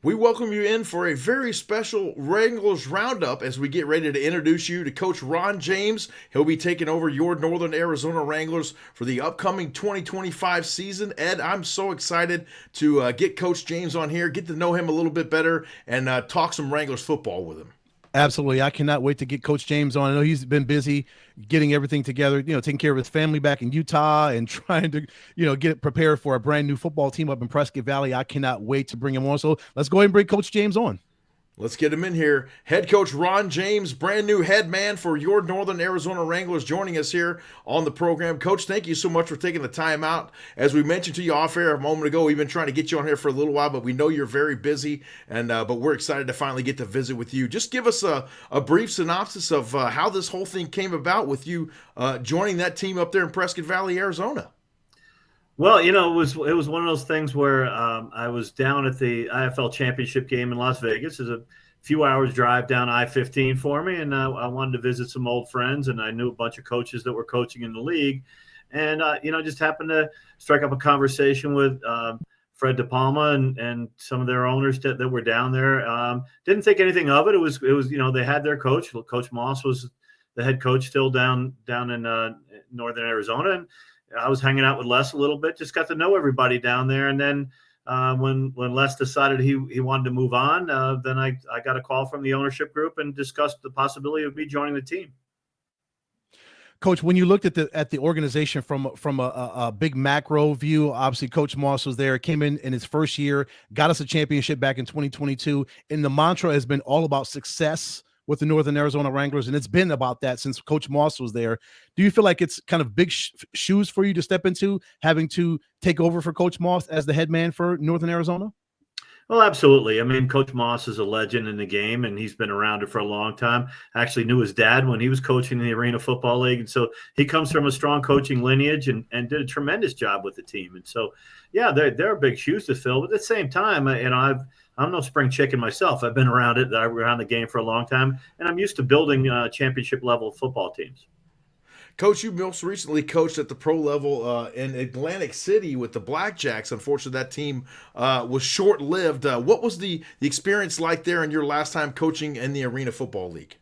We welcome you in for a very special Wranglers Roundup as we get ready to introduce you to Coach Ron James. He'll be taking over your Northern Arizona Wranglers for the upcoming 2025 season. Ed, I'm so excited to get Coach James on here, get to know him a little bit better, and talk some Wranglers football with him. Absolutely. I cannot wait to get Coach James on. I know he's been busy getting everything together, taking care of his family back in Utah and trying to, get prepared for a brand new football team up in Prescott Valley. I cannot wait to bring him on. So let's go ahead and bring Coach James on. Let's get him in here. Head coach Ron James, brand new head man for your Northern Arizona Wranglers, joining us here on the program. Coach, thank you so much for taking the time out. As we mentioned to you off air a moment ago, we've been trying to get you on here for a little while, but we know you're very busy, and but we're excited to finally get to visit with you. Just give us a brief synopsis of how this whole thing came about with you joining that team up there in Prescott Valley, Arizona. Well, it was one of those things where I was down at the IFL Championship game in Las Vegas. It's a few hours drive down I-15 for me, and I wanted to visit some old friends, and I knew a bunch of coaches that were coaching in the league, and just happened to strike up a conversation with Fred DePalma and some of their owners that were down there. Didn't think anything of it. It was they had their coach. Coach Moss was the head coach still down in northern Arizona, and I was hanging out with Les a little bit, just got to know everybody down there. And then when Les decided he wanted to move on, then I got a call from the ownership group and discussed the possibility of me joining the team. Coach, when you looked at the organization from a big macro view, obviously Coach Moss was there, came in his first year, got us a championship back in 2022, and the mantra has been all about success with the Northern Arizona Wranglers, and it's been about that since Coach Moss was there. Do you feel like it's kind of big shoes for you to step into, having to take over for Coach Moss as the head man for Northern Arizona? Well, absolutely. I mean, Coach Moss is a legend in the game, and he's been around it for a long time. I actually knew his dad when he was coaching in the Arena Football League, and so he comes from a strong coaching lineage and did a tremendous job with the team. And so, yeah, they're big shoes to fill. But at the same time, I'm no spring chicken myself. I've been around the game for a long time, and I'm used to building championship level football teams. Coach, you most recently coached at the pro level in Atlantic City with the Blackjacks. Unfortunately, that team was short-lived. What was the experience like there in your last time coaching in the Arena Football League?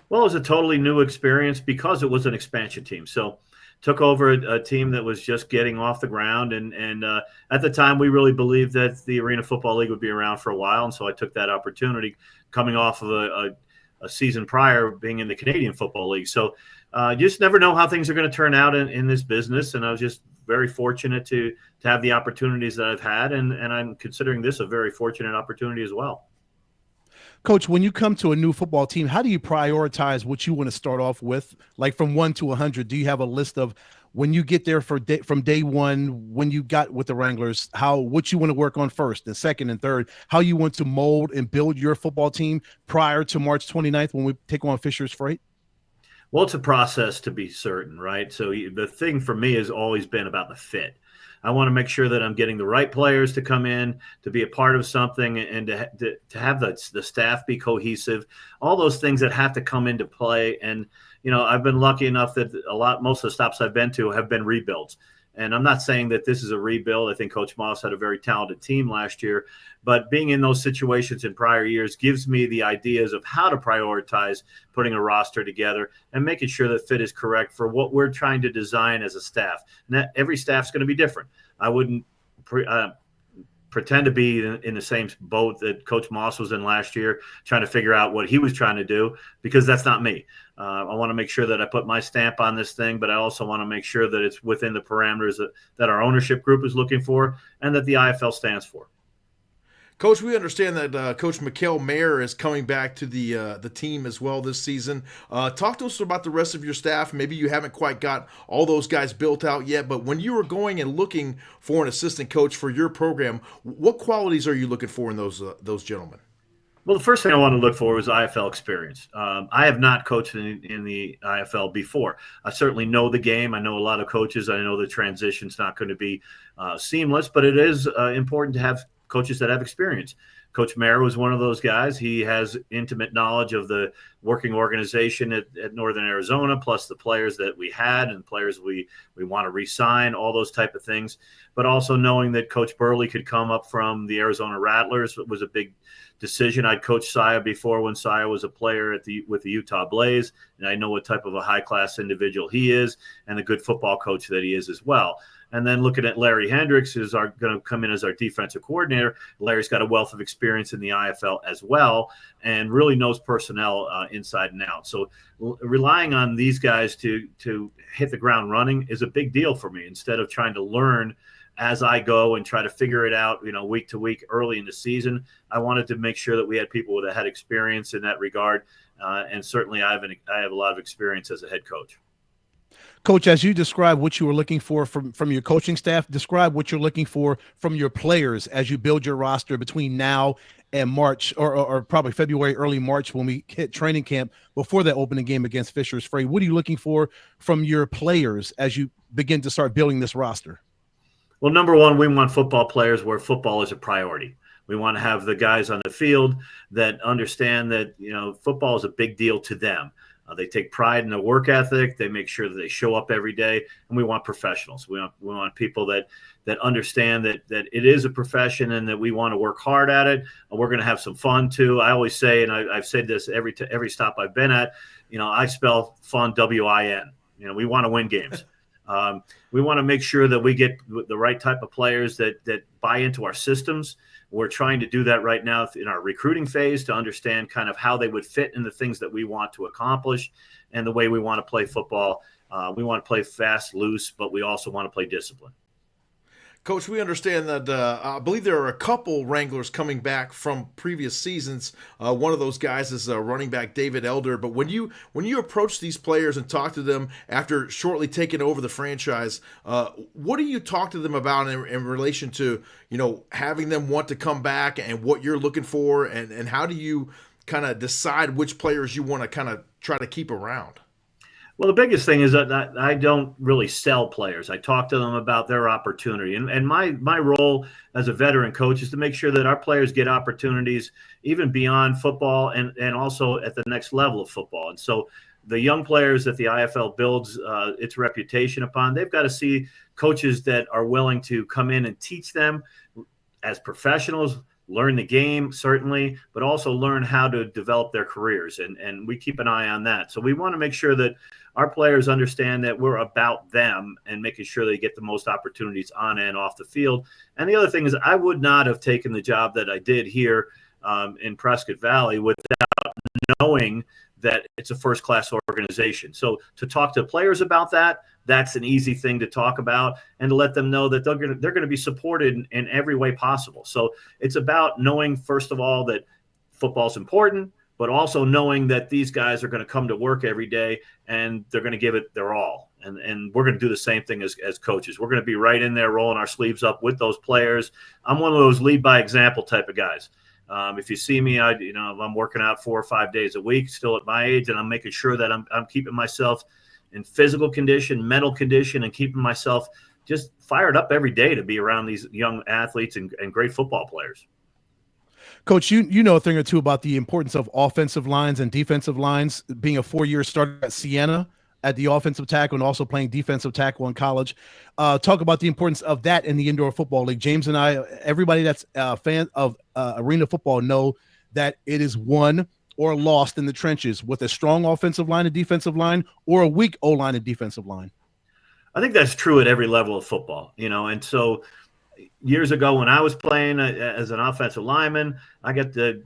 Well, it was a totally new experience because it was an expansion team. So took over a team that was just getting off the ground. And at the time, we really believed that the Arena Football League would be around for a while. And so I took that opportunity coming off of a season prior being in the Canadian Football League. So you just never know how things are going to turn out in this business. And I was just very fortunate to have the opportunities that I've had. And I'm considering this a very fortunate opportunity as well. Coach, when you come to a new football team, how do you prioritize what you want to start off with? Like from 1 to 100, do you have a list of when you get there from day one, when you got with the Wranglers, what you want to work on first and second and third, how you want to mold and build your football team prior to March 29th when we take on Fisher's Freight? Well, it's a process to be certain, right? So the thing for me has always been about the fit. I want to make sure that I'm getting the right players to come in, to be a part of something, and to have the staff be cohesive, all those things that have to come into play. And, I've been lucky enough that most of the stops I've been to have been rebuilds. And I'm not saying that this is a rebuild. I think Coach Moss had a very talented team last year, but being in those situations in prior years gives me the ideas of how to prioritize putting a roster together and making sure that fit is correct for what we're trying to design as a staff. And every staff's going to be different. I wouldn't pretend to be in the same boat that Coach Moss was in last year, trying to figure out what he was trying to do, because that's not me. I want to make sure that I put my stamp on this thing, but I also want to make sure that it's within the parameters that our ownership group is looking for and that the IFL stands for. Coach, we understand that Coach Mikhail Mayer is coming back to the team as well this season. Talk to us about the rest of your staff. Maybe you haven't quite got all those guys built out yet, but when you were going and looking for an assistant coach for your program, what qualities are you looking for in those gentlemen? Well, the first thing I want to look for was IFL experience. I have not coached in the IFL before. I certainly know the game. I know a lot of coaches. I know the transition's not going to be seamless, but it is important to have coaches that have experience. Coach Mayer was one of those guys. He has intimate knowledge of the working organization at Northern Arizona, plus the players that we had and players we want to re-sign, all those type of things. But also knowing that Coach Burley could come up from the Arizona Rattlers was a big decision. I'd coached Saya before when Saya was a player with the Utah Blaze, and I know what type of a high-class individual he is and the good football coach that he is as well. And then looking at Larry Hendricks, who's going to come in as our defensive coordinator. Larry's got a wealth of experience in the IFL as well and really knows personnel inside and out. So relying on these guys to hit the ground running is a big deal for me instead of trying to learn as I go and try to figure it out, week to week early in the season. I wanted to make sure that we had people that had experience in that regard. And certainly I have a lot of experience as a head coach. Coach, as you describe what you were looking for from your coaching staff, describe what you're looking for from your players as you build your roster between now and March or probably February, early March when we hit training camp before that opening game against Fisher's Freight. What are you looking for from your players as you begin to start building this roster? Well, number one, we want football players where football is a priority. We want to have the guys on the field that understand that, football is a big deal to them. They take pride in their work ethic. They make sure that they show up every day, and we want professionals. We want people that understand that it is a profession and that we want to work hard at it. We're going to have some fun too. I always say, and I've said this every stop I've been at, I spell fun WIN. We want to win games. We want to make sure that we get the right type of players that buy into our systems. We're trying to do that right now in our recruiting phase to understand kind of how they would fit in the things that we want to accomplish and the way we want to play football. We want to play fast, loose, but we also want to play discipline. Coach, we understand that I believe there are a couple Wranglers coming back from previous seasons. One of those guys is running back David Elder. But when you approach these players and talk to them after shortly taking over the franchise, what do you talk to them about in relation to having them want to come back and what you're looking for, and how do you kind of decide which players you want to kind of try to keep around? Well, the biggest thing is that I don't really sell players. I talk to them about their opportunity. And my role as a veteran coach is to make sure that our players get opportunities even beyond football and also at the next level of football. And so the young players that the IFL builds its reputation upon, they've got to see coaches that are willing to come in and teach them as professionals, learn the game, certainly, but also learn how to develop their careers. And we keep an eye on that. So we want to make sure that our players understand that we're about them and making sure they get the most opportunities on and off the field. And the other thing is I would not have taken the job that I did here in Prescott Valley without knowing that it's a first-class organization. So to talk to players about that, that's an easy thing to talk about, and to let them know that they're going to be supported in every way possible. So it's about knowing, first of all, that football's important, but also knowing that these guys are going to come to work every day and they're going to give it their all. And we're going to do the same thing as coaches. We're going to be right in there rolling our sleeves up with those players. I'm one of those lead by example type of guys. If you see me, I'm working out 4 or 5 days a week still at my age, and I'm making sure that I'm keeping myself in physical condition, mental condition, and keeping myself just fired up every day to be around these young athletes and great football players. Coach, you know a thing or two about the importance of offensive lines and defensive lines, being a 4-year starter at Siena at the offensive tackle and also playing defensive tackle in college. Talk about the importance of that in the indoor football league. James and I, everybody that's a fan of arena football, know that it is won or lost in the trenches with a strong offensive line and defensive line or a weak O-line and defensive line. I think that's true at every level of football, and so years ago when I was playing as an offensive lineman, I got to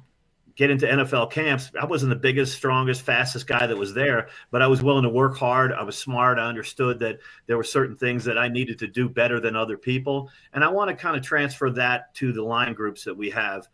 get into NFL camps. I wasn't the biggest, strongest, fastest guy that was there, but I was willing to work hard. I was smart. I understood that there were certain things that I needed to do better than other people. And I want to kind of transfer that to the line groups that we have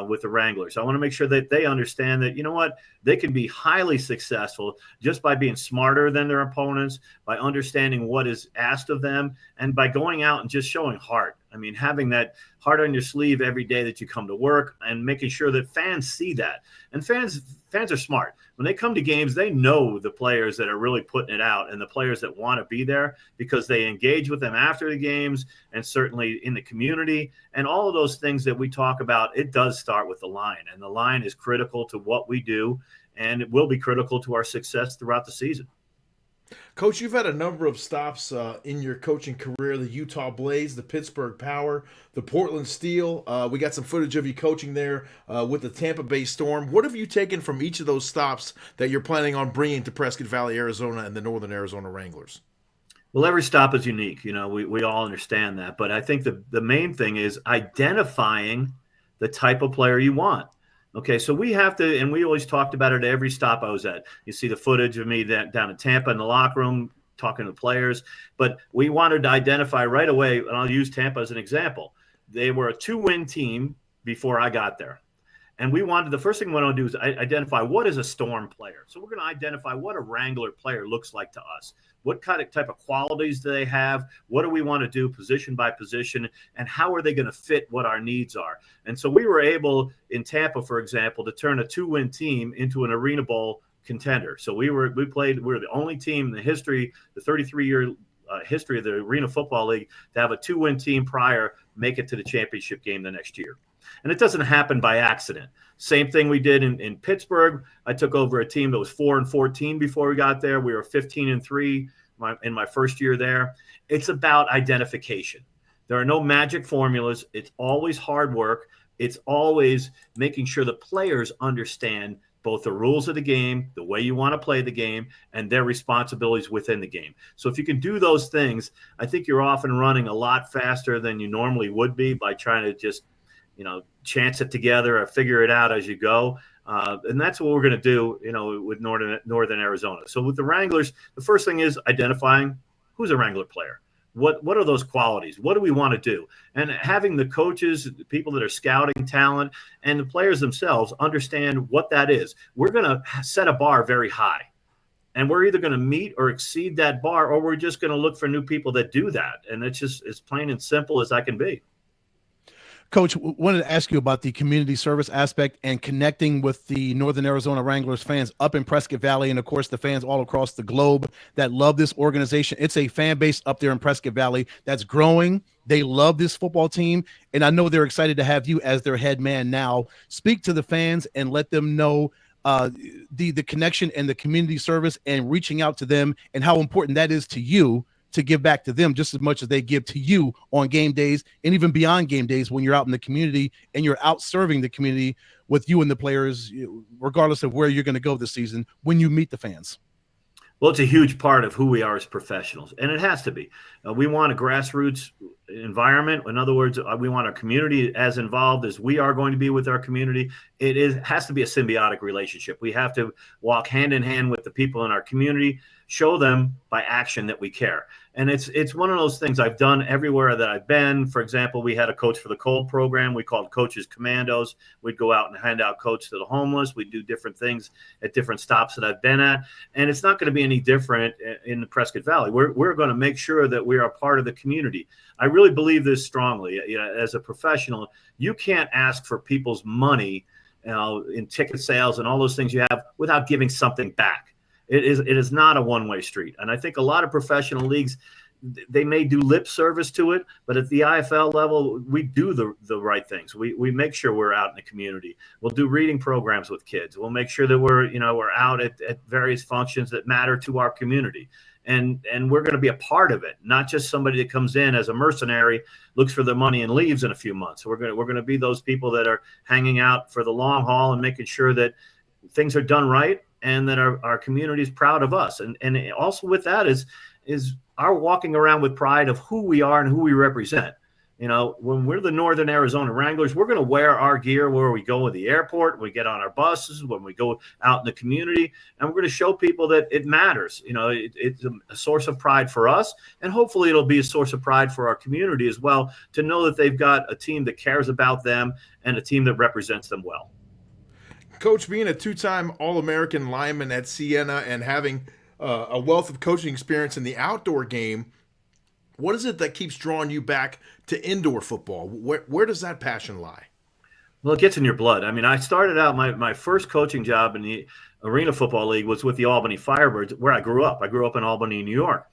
with the Wranglers. I want to make sure that they understand that, they can be highly successful just by being smarter than their opponents, by understanding what is asked of them, and by going out and just showing heart. I mean, having that heart on your sleeve every day that you come to work and making sure that fans see that. And fans are smart. When they come to games, they know the players that are really putting it out and the players that want to be there because they engage with them after the games and certainly in the community. And all of those things that we talk about, it does start with the line. And the line is critical to what we do, and it will be critical to our success throughout the season. Coach, you've had a number of stops in your coaching career: the Utah Blaze, the Pittsburgh Power, the Portland Steel. We got some footage of you coaching there with the Tampa Bay Storm. What have you taken from each of those stops that you're planning on bringing to Prescott Valley, Arizona, and the Northern Arizona Wranglers? Well, every stop is unique. We all understand that. But I think the main thing is identifying the type of player you want. Okay, so we have to, and we always talked about it at every stop I was at. You see the footage of me down in Tampa in the locker room talking to players, but we wanted to identify right away, and I'll use Tampa as an example. They were a 2-win team before I got there. And the first thing we want to do is identify what is a Storm player. So we're going to identify what a Wrangler player looks like to us. What type of qualities do they have? What do we want to do position by position? And how are they going to fit what our needs are? And so we were able in Tampa, for example, to turn a 2-win team into an Arena Bowl contender. So we were the only team in the 33-year history of the Arena Football League to have a 2-win team prior make it to the championship game the next year. And it doesn't happen by accident. Same thing we did in Pittsburgh. I took over a team that was 4-14 before we got there. We were 15-3 in my first year there. It's about identification. There are no magic formulas. It's always hard work. It's always making sure the players understand both the rules of the game, the way you want to play the game, and their responsibilities within the game. So if you can do those things, I think you're off and running a lot faster than you normally would be by trying to just chance it together or figure it out as you go. And that's what we're going to do, with Northern Arizona. So with the Wranglers, the first thing is identifying who's a Wrangler player. What are those qualities? What do we want to do? And having the coaches, the people that are scouting talent, and the players themselves understand what that is. We're going to set a bar very high. And we're either going to meet or exceed that bar, or we're just going to look for new people that do that. And it's just as plain and simple as I can be. Coach, wanted to ask you about the community service aspect and connecting with the Northern Arizona Wranglers fans up in Prescott Valley, and of course the fans all across the globe that love this organization. It's a fan base up there in Prescott Valley that's growing. They love this football team, and I know they're excited to have you as their head man now. Speak to the fans and let them know the connection and the community service and reaching out to them and how important that is to you to give back to them just as much as they give to you on game days and even beyond game days when you're out in the community and you're out serving the community with you and the players, regardless of where you're going to go this season when you meet the fans. Well, it's a huge part of who we are as professionals, and it has to be. We want a grassroots environment. In other words, we want our community as involved as we are going to be with our community. It has to be a symbiotic relationship. We have to walk hand in hand with the people in our community, show them by action that we care. And it's one of those things I've done everywhere that I've been. For example, we had a Coach for the Cold program. We called Coaches Commandos. We'd go out and hand out coats to the homeless. We'd do different things at different stops that I've been at. And it's not going to be any different in the Prescott Valley. We're going to make sure that we are a part of the community. I really believe this strongly. As a professional, you can't ask for people's money in ticket sales and all those things you have without giving something back. It is not a one-way street. And I think a lot of professional leagues, they may do lip service to it, but at the IFL level, we do the right things. We make sure we're out in the community. We'll do reading programs with kids. We'll make sure that we're out at various functions that matter to our community. And we're going to be a part of it, not just somebody that comes in as a mercenary, looks for the money and leaves in a few months. We're going to be those people that are hanging out for the long haul and making sure that things are done right and that our community is proud of us. And also with that is our walking around with pride of who we are and who we represent. When we're the Northern Arizona Wranglers, we're going to wear our gear where we go to the airport, we get on our buses, when we go out in the community, and we're going to show people that it matters. It's a source of pride for us, and hopefully it'll be a source of pride for our community as well, to know that they've got a team that cares about them and a team that represents them well. Coach, being a two-time All-American lineman at Siena and having a wealth of coaching experience in the outdoor game, What is it that keeps drawing you back to indoor football? Where does that passion lie? Well, it gets in your blood. I mean, I started out my first coaching job in the Arena Football League was with the Albany Firebirds, where I grew up. I grew up in Albany, New York.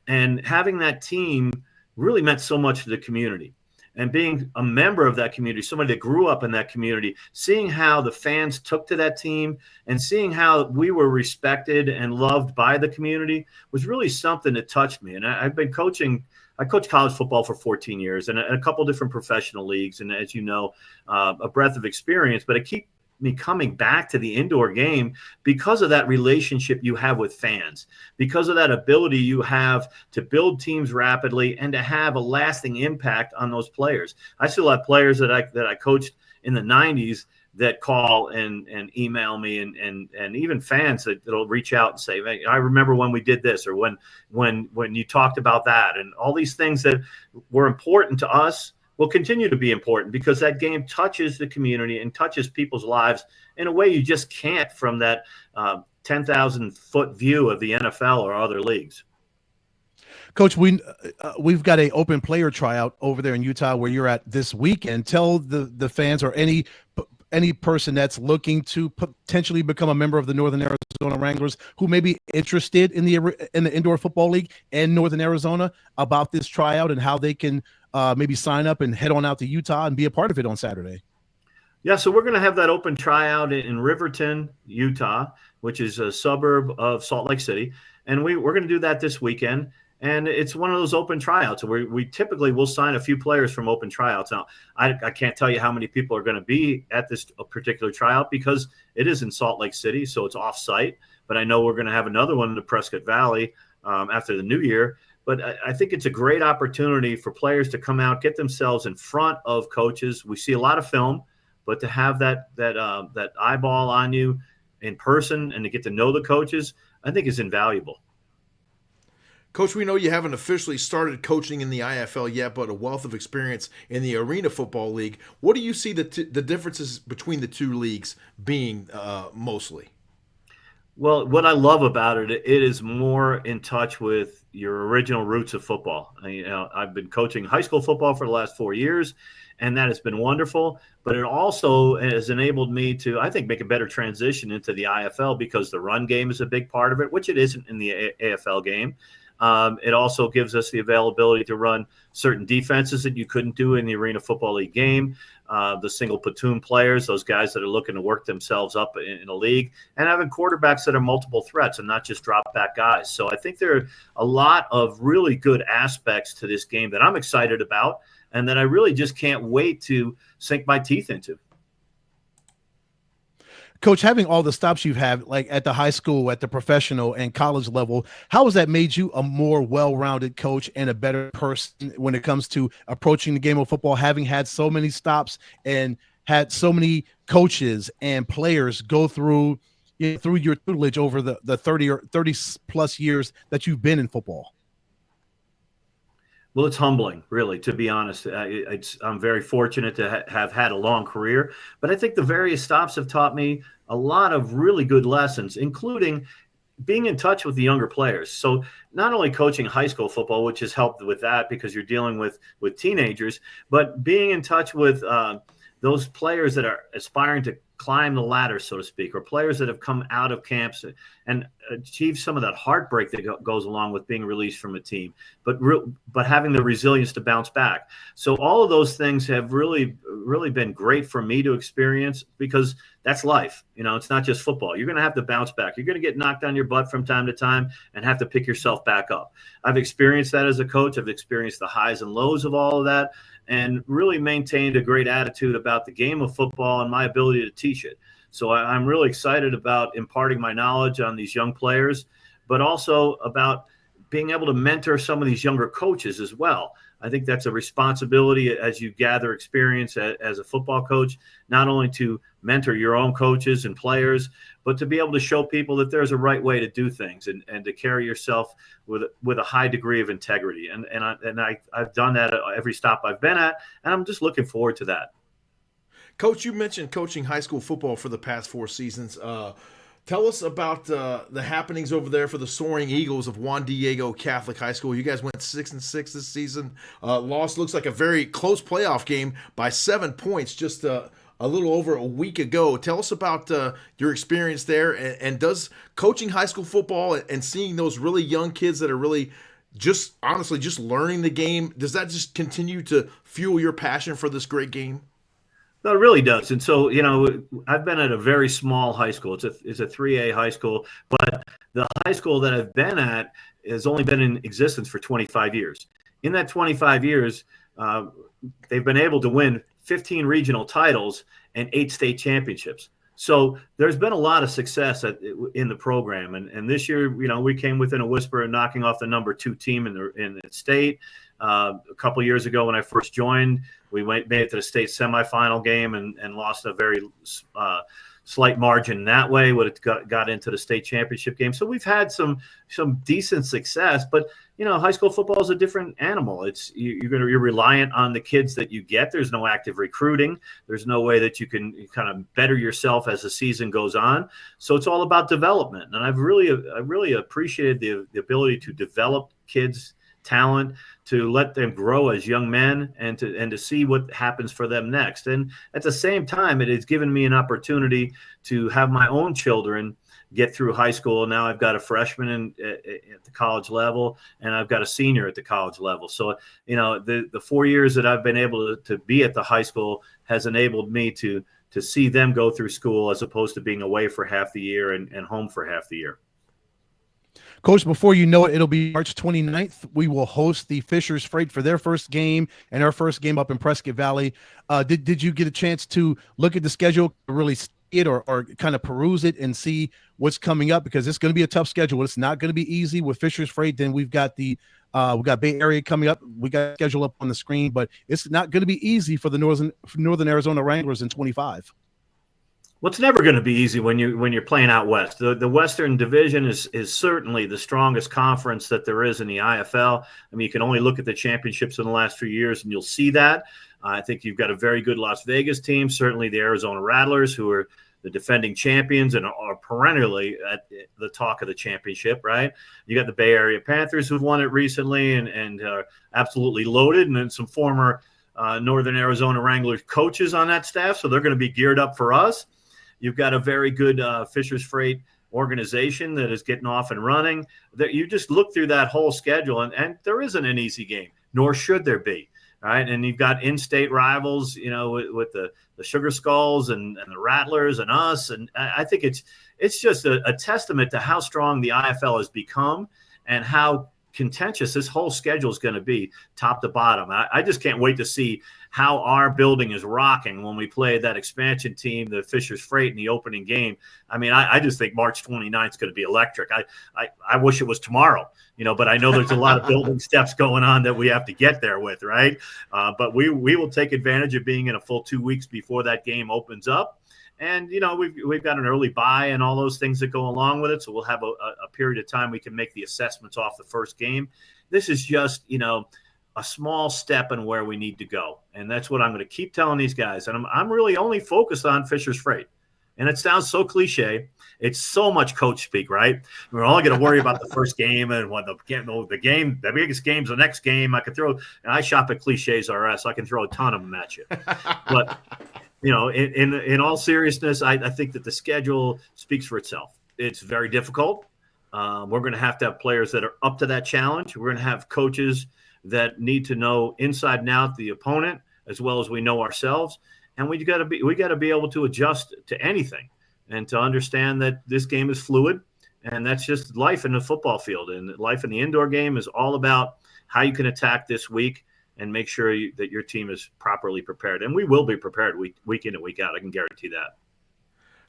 And having that team really meant so much to the community. And being a member of that community, somebody that grew up in that community, seeing how the fans took to that team and seeing how we were respected and loved by the community was really something that touched me. And I've been coaching. I coached college football for 14 years and a couple different professional leagues. And as you know, a breadth of experience, but it keeps me coming back to the indoor game because of that relationship you have with fans, because of that ability you have to build teams rapidly and to have a lasting impact on those players. I still have players that I coached in the 90s that call and email me and even fans that'll reach out and say, hey, I remember when we did this, or when you talked about that, and all these things that were important to us will continue to be important because that game touches the community and touches people's lives in a way you just can't from that 10,000-foot view of the NFL or other leagues. Coach, we've got a open player tryout over there in Utah where you're at this weekend. Tell the fans or any person that's looking to potentially become a member of the Northern Arizona Wranglers who may be interested in the Indoor Football League and Northern Arizona about this tryout and how they can maybe sign up and head on out to Utah and be a part of it on Saturday. Yeah, so we're going to have that open tryout in Riverton, Utah, which is a suburb of Salt Lake City. And we're going to do that this weekend. And it's one of those open tryouts where we typically will sign a few players from open tryouts. Now, I can't tell you how many people are going to be at this particular tryout because it is in Salt Lake City, so it's off-site. But I know we're going to have another one in the Prescott Valley after the new year. But I think it's a great opportunity for players to come out, get themselves in front of coaches. We see a lot of film, but to have that eyeball on you in person and to get to know the coaches, I think is invaluable. Coach, we know you haven't officially started coaching in the IFL yet, but a wealth of experience in the Arena Football League. What do you see the differences between the two leagues being mostly? Well, what I love about it is more in touch with your original roots of football. I've been coaching high school football for the last 4 years, and that has been wonderful. But it also has enabled me to, I think, make a better transition into the IFL because the run game is a big part of it, which it isn't in the AFL game. It also gives us the availability to run certain defenses that you couldn't do in the Arena Football League game. The single platoon players, those guys that are looking to work themselves up in a league, and having quarterbacks that are multiple threats and not just drop back guys. So I think there are a lot of really good aspects to this game that I'm excited about and that I really just can't wait to sink my teeth into. Coach, having all the stops you've had, like at the high school, at the professional and college level, how has that made you a more well-rounded coach and a better person when it comes to approaching the game of football, having had so many stops and had so many coaches and players go through your tutelage over the 30 or 30 plus years that you've been in football? Well, it's humbling, really, to be honest. I'm very fortunate to have had a long career, but I think the various stops have taught me a lot of really good lessons, including being in touch with the younger players. So not only coaching high school football, which has helped with that because you're dealing with teenagers, but being in touch with those players that are aspiring to climb the ladder, so to speak, or players that have come out of camps and achieved some of that heartbreak that goes along with being released from a team, but having the resilience to bounce back. So all of those things have really been great for me to experience because that's life. It's not just football. You're going to have to bounce back. You're going to get knocked on your butt from time to time and have to pick yourself back up. I've experienced that as a coach. I've experienced the highs and lows of all of that, and really maintained a great attitude about the game of football and my ability to teach it. So I'm really excited about imparting my knowledge on these young players, but also about being able to mentor some of these younger coaches as well. I think that's a responsibility as you gather experience as a football coach, not only to mentor your own coaches and players, but to be able to show people that there's a right way to do things and to carry yourself with a high degree of integrity. And I've done that at every stop I've been at, and I'm just looking forward to that. Coach, you mentioned coaching high school football for the past 4 seasons. Tell us about the happenings over there for the Soaring Eagles of Juan Diego Catholic High School. You guys went 6-6 this season. Lost looks like a very close playoff game by 7 points just a little over a week ago. Tell us about your experience there, and does coaching high school football and seeing those really young kids that are really just honestly just learning the game, does that just continue to fuel your passion for this great game? No, it really does. And so, I've been at a very small high school. It's a 3A high school, but the high school that I've been at has only been in existence for 25 years. In that 25 years, they've been able to win 15 regional titles and 8 state championships. So there's been a lot of success in the program. And this year, we came within a whisper of knocking off the number 2 team in the state. A couple of years ago when I first joined, we made it to the state semifinal game and lost a very slight margin that way. Would have got into the state championship game. So we've had some decent success, but high school football is a different animal. You're reliant on the kids that you get. There's no active recruiting. There's no way that you can kind of better yourself as the season goes on. So it's all about development. And I really appreciated the ability to develop kids' talent, to let them grow as young men, and to see what happens for them next. And at the same time, it has given me an opportunity to have my own children get through high school. Now I've got a freshman at the college level, and I've got a senior at the college level. So, the 4 years that I've been able to be at the high school has enabled me to see them go through school as opposed to being away for half the year and home for half the year. Coach, before you know it, it'll be March 29th. We will host the Fishers Freight for their first game and our first game up in Prescott Valley. Did you get a chance to look at the schedule, really see it or kind of peruse it and see what's coming up? Because it's going to be a tough schedule. It's not going to be easy with Fishers Freight. Then we've got we got Bay Area coming up. We got schedule up on the screen, but it's not going to be easy for the Northern Arizona Wranglers in 25. Well, it's never going to be easy when you're playing out west. The Western Division is certainly the strongest conference that there is in the IFL. I mean, you can only look at the championships in the last few years, and you'll see that. I think you've got a very good Las Vegas team, certainly the Arizona Rattlers, who are the defending champions and are perennially at the talk of the championship, right? You got the Bay Area Panthers, who've won it recently and are absolutely loaded, and then some former Northern Arizona Wranglers coaches on that staff, so they're going to be geared up for us. You've got a very good Fishers Freight organization that is getting off and running. That you just look through that whole schedule, and there isn't an easy game, nor should there be. Right, and you've got in-state rivals, with the Sugar Skulls and the Rattlers and us, and I think it's just a testament to how strong the IFL has become and how contentious this whole schedule is going to be, top to bottom. I just can't wait to see how our building is rocking when we play that expansion team, the Fishers Freight, in the opening game. I mean, I just think March 29th is going to be electric. I wish it was tomorrow, but I know there's a lot of building steps going on that we have to get there with, right? But we will take advantage of being in a full 2 weeks before that game opens up. And, we've got an early bye and all those things that go along with it. So we'll have a period of time we can make the assessments off the first game. This is just, a small step in where we need to go. And that's what I'm going to keep telling these guys. And I'm really only focused on Fishers Freight. And it sounds so cliche. It's so much coach speak, right? We're only going to worry about the first game and when the biggest game's the next game. I shop at Cliches RS. I can throw a ton of them at you. But in all seriousness, I think that the schedule speaks for itself. It's very difficult. We're going to have players that are up to that challenge. We're going to have coaches that need to know inside and out the opponent as well as we know ourselves. And we got to be able to adjust to anything and to understand that this game is fluid, and that's just life in the football field. And life in the indoor game is all about how you can attack this week and make sure that your team is properly prepared. And we will be prepared week in and week out. I can guarantee that.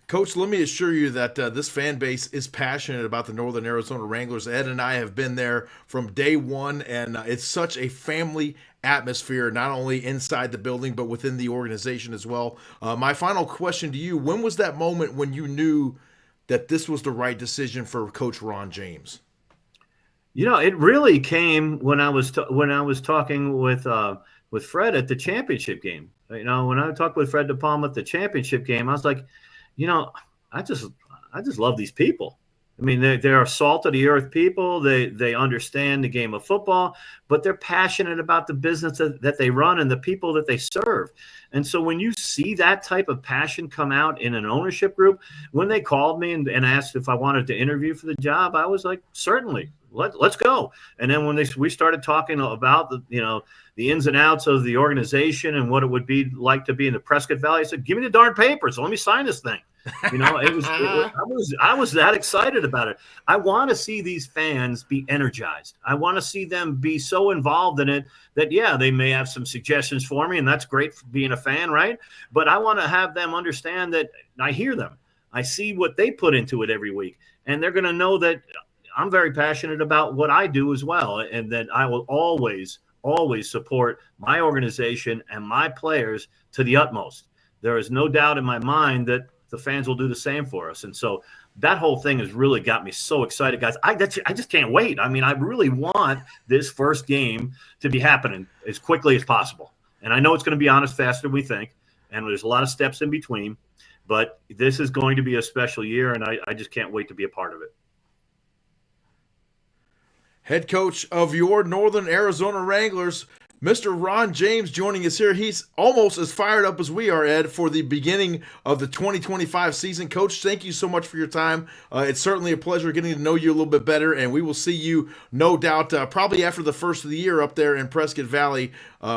Coach, let me assure you that this fan base is passionate about the Northern Arizona Wranglers. Ed and I have been there from day one, and it's such a family atmosphere, not only inside the building, but within the organization as well. My final question to you, when was that moment when you knew that this was the right decision for Coach Ron James? It really came when I was talking with Fred at the championship game. When I talked with Fred DePalma at the championship game, I was like, I just love these people. I mean, they're salt of the earth people. They understand the game of football, but they're passionate about the business that they run and the people that they serve. And so when you see that type of passion come out in an ownership group, when they called me and asked if I wanted to interview for the job, I was like, certainly, let's go. And then when we started talking about the ins and outs of the organization and what it would be like to be in the Prescott Valley, I said, give me the darn papers. Let me sign this thing. I was that excited about it. I want to see these fans be energized. I want to see them be so involved in it that, yeah, they may have some suggestions for me, and that's great for being a fan, right? But I want to have them understand that I hear them. I see what they put into it every week, and they're going to know that I'm very passionate about what I do as well, and that I will always support my organization and my players to the utmost. There is no doubt in my mind that the fans will do the same for us. And so that whole thing has really got me so excited, guys. I just can't wait. I mean, I really want this first game to be happening as quickly as possible. And I know it's going to be on us faster than we think, and there's a lot of steps in between, but this is going to be a special year, and I just can't wait to be a part of it. Head coach of your Northern Arizona Wranglers, Mr. Ron James, joining us here. He's almost as fired up as we are, Ed, for the beginning of the 2025 season. Coach, thank you so much for your time. It's certainly a pleasure getting to know you a little bit better, and we will see you, no doubt, probably after the first of the year up there in Prescott Valley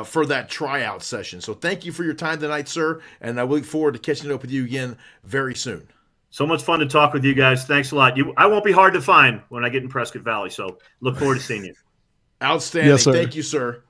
for that tryout session. So thank you for your time tonight, sir, and I look forward to catching up with you again very soon. So much fun to talk with you guys. Thanks a lot. I won't be hard to find when I get in Prescott Valley, so look forward to seeing you. Outstanding. Yes, thank you, sir.